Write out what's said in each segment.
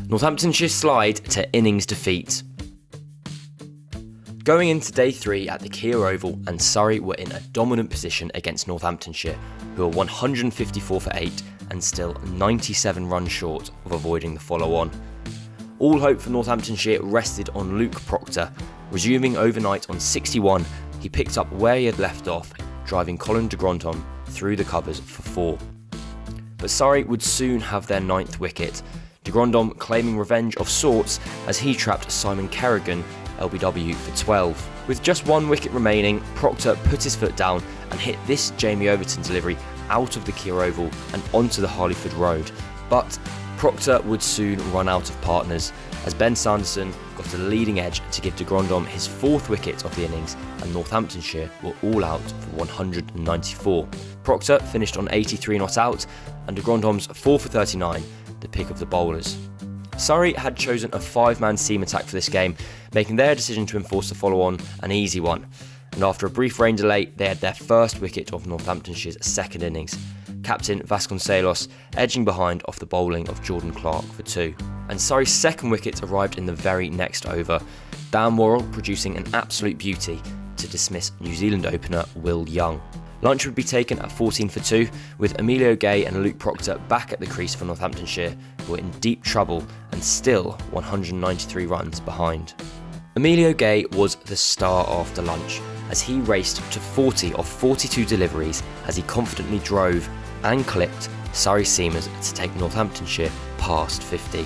Northamptonshire slide to innings defeat. Going into day 3 at the Kia Oval, and Surrey were in a dominant position against Northamptonshire, who were 154 for 8 and still 97 runs short of avoiding the follow-on. All hope for Northamptonshire rested on Luke Proctor. Resuming overnight on 61, he picked up where he had left off, driving Colin de Grandhomme through the covers for 4. But Surrey would soon have their 9th wicket, de Grandhomme claiming revenge of sorts as he trapped Simon Kerrigan, LBW, for 12. With just 1 wicket remaining, Proctor put his foot down and hit this Jamie Overton delivery out of the Kia Oval and onto the Harleyford Road. But Proctor would soon run out of partners as Ben Sanderson got a leading edge to give de Grandhomme his 4th wicket of the innings, and Northamptonshire were all out for 194. Proctor finished on 83 not out, and de Grandhomme's 4 for 39, the pick of the bowlers. Surrey had chosen a 5-man seam attack for this game, making their decision to enforce the follow-on an easy one. And after a brief rain delay, they had their first wicket of Northamptonshire's 2nd innings. Captain Vasconcelos edging behind off the bowling of Jordan Clark for 2. And Surrey's 2nd wicket arrived in the very next over, Dan Worrall producing an absolute beauty to dismiss New Zealand opener Will Young. Lunch would be taken at 14 for 2, with Emilio Gay and Luke Proctor back at the crease for Northamptonshire, who were in deep trouble and still 193 runs behind. Emilio Gay was the star after lunch, as he raced to 40 of 42 deliveries as he confidently drove and clipped Surrey seamers to take Northamptonshire past 50.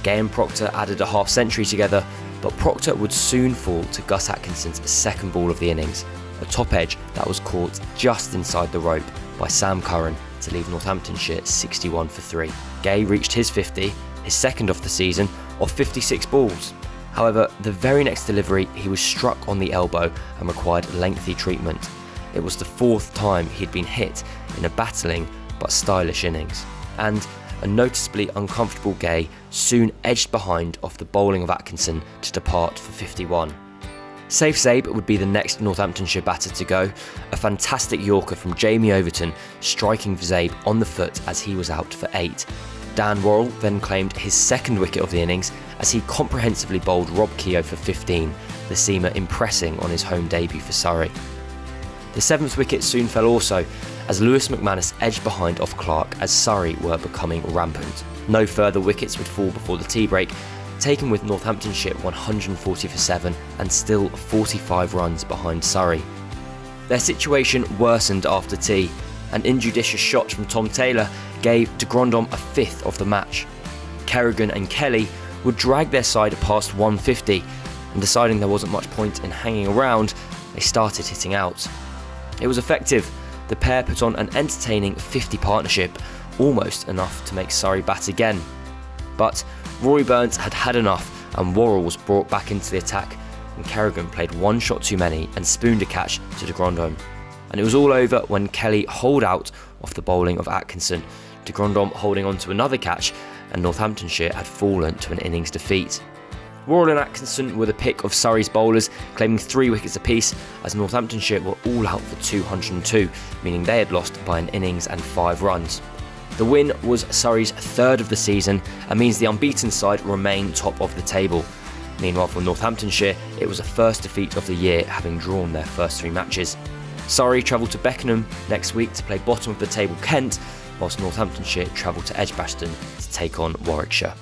Gay and Proctor added a half-century together, but Proctor would soon fall to Gus Atkinson's 2nd ball of the innings, a top edge that was caught just inside the rope by Sam Curran to leave Northamptonshire 61 for 3. Gay reached his 50, his 2nd of the season, off 56 balls. However, the very next delivery he was struck on the elbow and required lengthy treatment. It was the 4th time he'd been hit in a battling but stylish innings, and a noticeably uncomfortable Gay soon edged behind off the bowling of Atkinson to depart for 51. Safe Zabe would be the next Northamptonshire batter to go, a fantastic Yorker from Jamie Overton striking Zabe on the foot as he was out for 8. Dan Worrall then claimed his 2nd wicket of the innings as he comprehensively bowled Rob Keogh for 15, the seamer impressing on his home debut for Surrey. The 7th wicket soon fell also, as Lewis McManus edged behind off Clark as Surrey were becoming rampant. No further wickets would fall before the tea break, taken with Northamptonshire 140 for 7 and still 45 runs behind Surrey. Their situation worsened after tea. An injudicious shot from Tom Taylor gave de Grandhomme a 5th of the match. Kerrigan and Kelly would drag their side past 150, and deciding there wasn't much point in hanging around, they started hitting out. It was effective. The pair put on an entertaining 50 partnership, almost enough to make Surrey bat again. But Rory Burns had had enough, and Worrall was brought back into the attack, and Kerrigan played 1 shot too many and spooned a catch to de Grandhomme. And it was all over when Kelly holed out off the bowling of Atkinson, de Grandhomme holding on to another catch, and Northamptonshire had fallen to an innings defeat. Worrall and Atkinson were the pick of Surrey's bowlers, claiming 3 wickets apiece, as Northamptonshire were all out for 202, meaning they had lost by an innings and 5 runs. The win was Surrey's 3rd of the season and means the unbeaten side remain top of the table. Meanwhile for Northamptonshire, it was a first defeat of the year, having drawn their first 3 matches. Surrey travel to Beckenham next week to play bottom of the table Kent, whilst Northamptonshire travel to Edgbaston to take on Warwickshire.